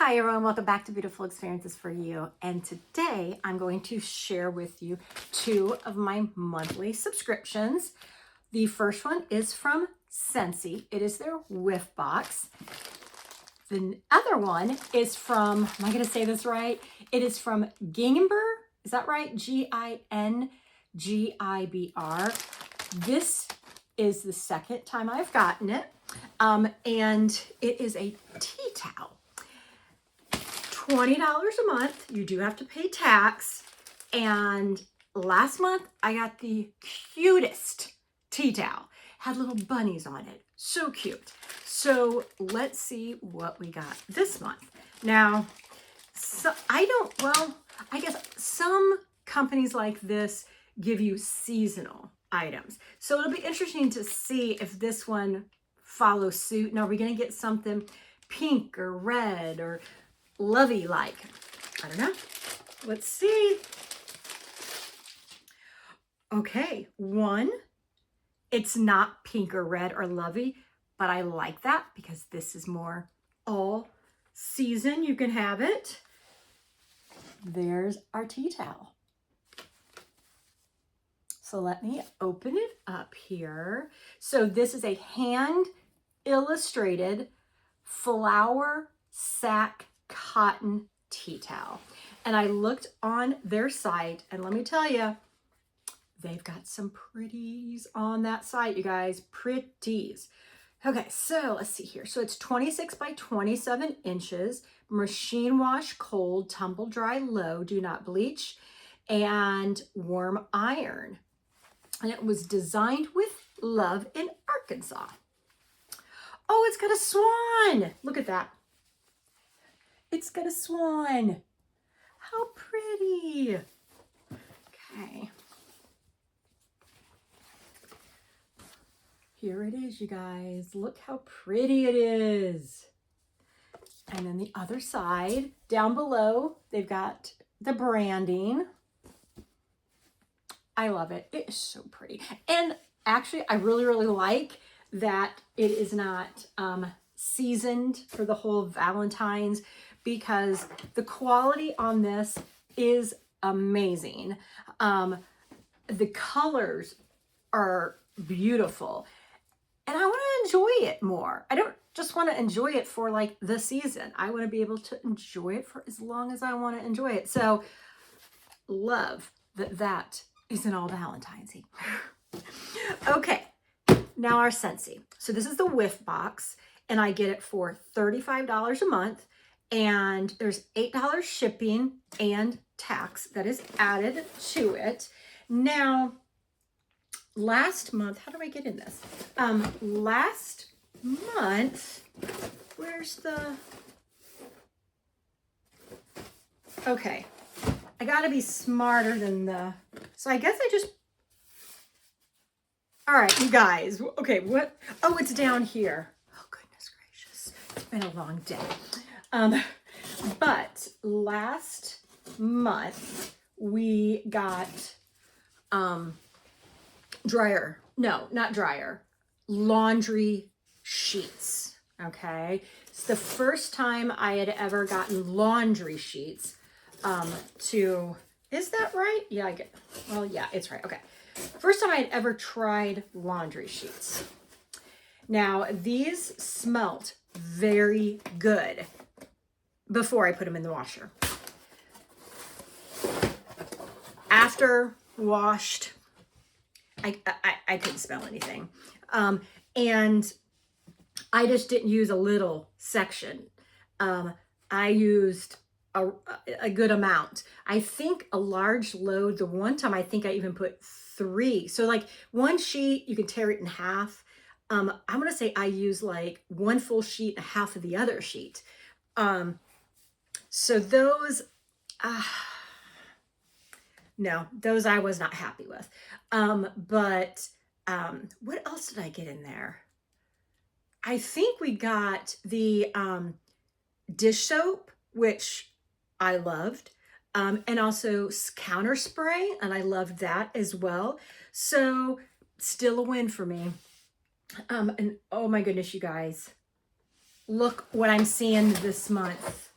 Hi everyone, welcome back to Beautiful Experiences for You. And today I'm going to share with you two of my monthly subscriptions. The first one is from Scentsy. It is their Whiff Box. The other one is from, am I going to say this right? It is from Gingiber. Is that right? Gingibr. This is the second time I've gotten it. And it is a tea towel. $20 a month. You do have to pay tax. And last month I got the cutest tea towel. Had little bunnies on it. So cute. So let's see what we got this month. Now, I guess some companies like this give you seasonal items. So it'll be interesting to see if this one follows suit. Now, are we going to get something pink or red or lovey like? I don't know. Let's see. Okay, one, it's not pink or red or lovey, but I like that because this is more all season. You can have it. There's our tea towel. So let me open it up here. So this is a hand illustrated flower sack cotton tea towel. And I looked on their site, and let me tell you, they've got some pretties on that site, you guys, pretties. Okay, so let's see here. So it's 26 by 27 inches, machine wash cold, tumble dry low, do not bleach, and warm iron. And it was designed with love in Arkansas. Oh, it's got a swan. Look at that. It's got a swan. How pretty. Okay. Here it is, you guys. Look how pretty it is. And then the other side, down below, they've got the branding. I love it. It is so pretty. And actually, I really, really like that it is not seasoned for the whole Valentine's, because the quality on this is amazing. The colors are beautiful. And I want to enjoy it more. I don't just want to enjoy it for like the season. I want to be able to enjoy it for as long as I want to enjoy it. So love that isn't all Valentine's-y. Okay, now our Scentsy. So this is the Whiff Box, and I get it for $35 a month, and there's $8 shipping and tax that is added to it. Now, last month, how do I get in this? Last month, where's the... Okay, I gotta be smarter than the... So I guess I just... All right, you guys. Okay, what? Oh, it's down here. Oh, goodness gracious. It's been a long day. But last month we got laundry sheets. Okay, it's the first time I had ever gotten laundry sheets is that right? Yeah, yeah, it's right. Okay, first time I had ever tried laundry sheets. Now, these smelt very good before I put them in the washer. After washed, I couldn't smell anything. And I just didn't use a little section. I used a good amount. I think a large load, the one time I think I even put 3. So like one sheet, you can tear it in half. I'm going to say I use like one full sheet and half of the other sheet. So those, no, those I was not happy with. But what else did I get in there? I think we got the dish soap, which I loved, and also counter spray, and I loved that as well. So still a win for me. And oh my goodness, you guys, look what I'm seeing this month.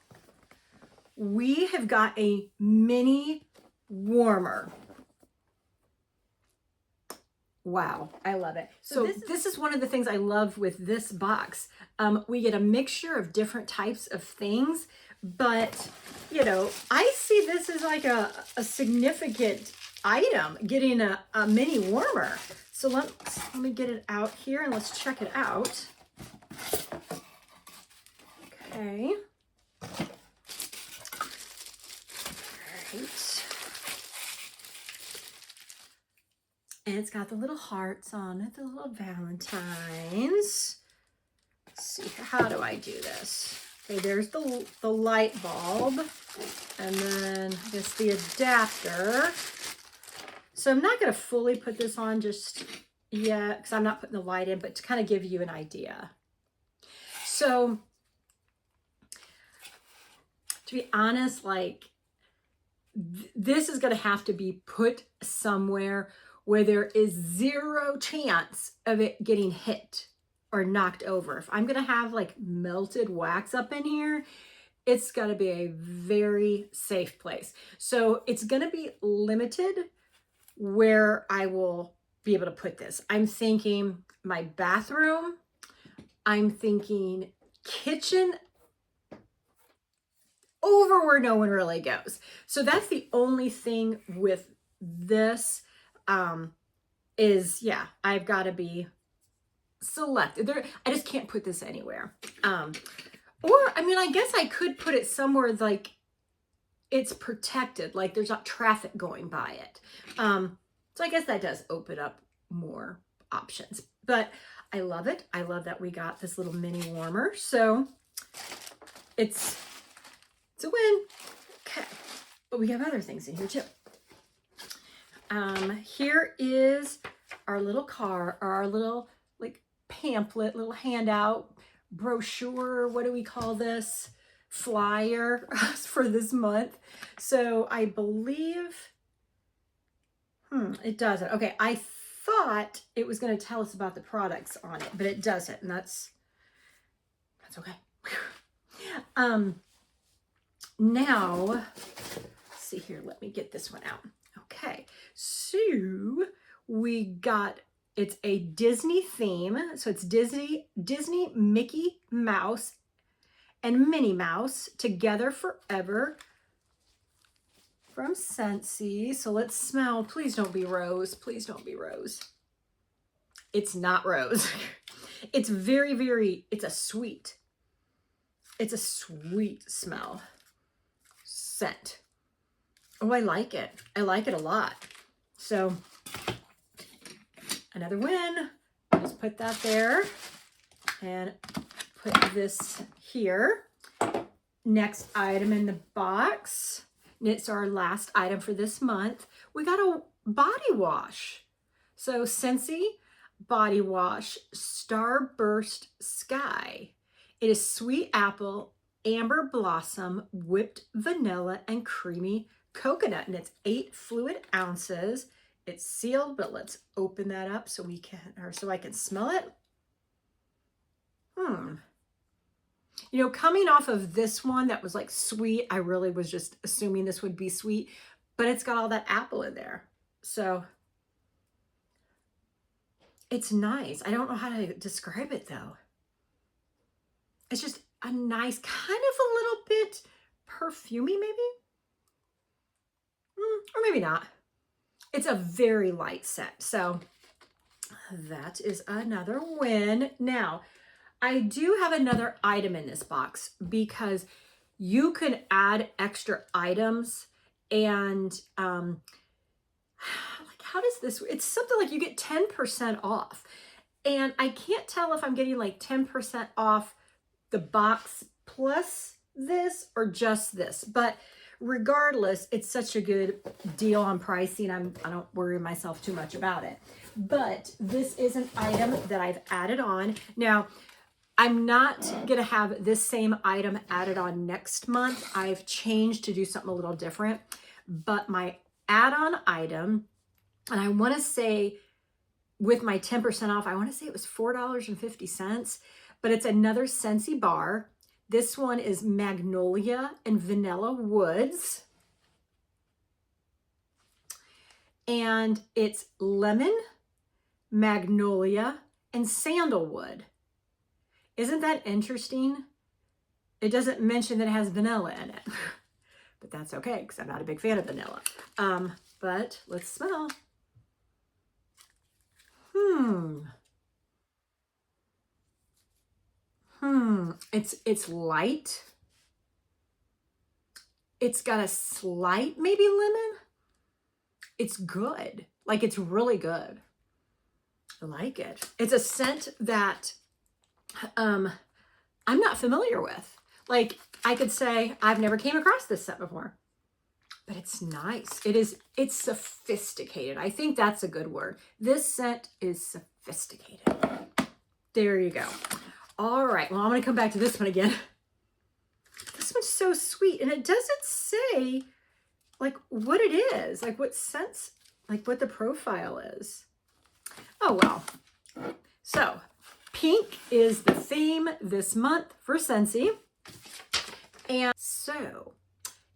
we have got a mini warmer. Wow, I love it. So this is one of the things I love with this box. We get a mixture of different types of things, but you know, I see this as like a significant item, getting a mini warmer. So let me get it out here and let's check it out. Okay. Right. And it's got the little hearts on it, the little Valentines. Let's see, how do I do this? Okay, there's the light bulb, and then I guess the adapter. So I'm not going to fully put this on just yet because I'm not putting the light in, but to kind of give you an idea. So to be honest, like this is going to have to be put somewhere where there is zero chance of it getting hit or knocked over. If I'm going to have like melted wax up in here, it's got to be a very safe place. So it's going to be limited where I will be able to put this. I'm thinking my bathroom. I'm thinking kitchen, over where no one really goes. So that's the only thing with this is, yeah, I've got to be selected. I just can't put this anywhere. Or, I mean, I guess I could put it somewhere like it's protected, like there's not traffic going by it. So I guess that does open up more options. But I love it. I love that we got this little mini warmer. So it's a win. Okay. But we have other things in here too. Here is our little our little like pamphlet, little handout, brochure, what do we call this? Flyer for this month. So I believe, it doesn't. Okay, I thought it was going to tell us about the products on it, but it doesn't, and that's okay. Now, let's see here, let me get this one out. Okay, so we got, it's a Disney theme. So it's Disney, Mickey Mouse, and Minnie Mouse together forever from Scentsy. So let's smell. Please don't be rose. Please don't be rose. It's not rose. It's very, very, it's a sweet smell. Scent. Oh, I like it. I like it a lot. So another win. Just put that there and put this here. Next item in the box. And it's our last item for this month. We got a body wash. So Scentsy body wash Starburst Sky. It is sweet apple, amber blossom, whipped vanilla, and creamy coconut, and it's 8 fluid ounces. It's sealed, but let's open that up so we can, or so I can smell it. You know, coming off of this one that was like sweet, I really was just assuming this would be sweet, but it's got all that apple in there. So it's nice. I don't know how to describe it though. It's just a nice, kind of a little bit perfumey maybe. Or maybe not. It's a very light scent. So that is another win. Now, I do have another item in this box because you can add extra items and like how does this, it's something like you get 10% off. And I can't tell if I'm getting like 10% off the box plus this or just this, but regardless, it's such a good deal on pricing. I don't worry myself too much about it. But this is an item that I've added on. Now, I'm not going to have this same item added on next month. I've changed to do something a little different. But my add-on item, and I want to say with my 10% off, I want to say it was $4.50. But it's another Scentsy bar. This one is Magnolia and Vanilla Woods. And it's lemon, magnolia, and sandalwood. Isn't that interesting? It doesn't mention that it has vanilla in it, but that's okay because I'm not a big fan of vanilla. But let's smell. It's light. It's got a slight maybe lemon. It's good. Like, it's really good. I like it. It's a scent that I'm not familiar with. Like, I could say I've never came across this scent before, but it's nice. It's sophisticated. I think that's a good word. This scent is sophisticated. There you go. All right, well, I'm gonna come back to this one again. This one's so sweet, and it doesn't say like what it is, like what scents, like what the profile is. Oh, well. So pink is the theme this month for Scentsy. And so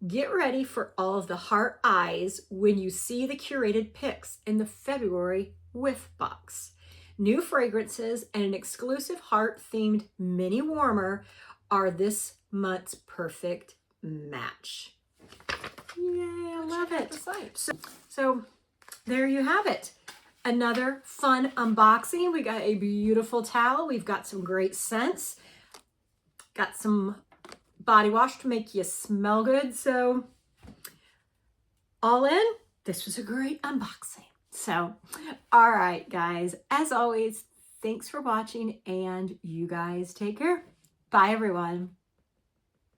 get ready for all of the heart eyes when you see the curated picks in the February Whiff Box. New fragrances and an exclusive heart-themed mini warmer are this month's perfect match. Yay, I love it. So there you have it. Another fun unboxing. We got a beautiful towel. We've got some great scents. Got some body wash to make you smell good. So all in, this was a great unboxing. So, all right, guys, as always, thanks for watching, and you guys take care. Bye, everyone.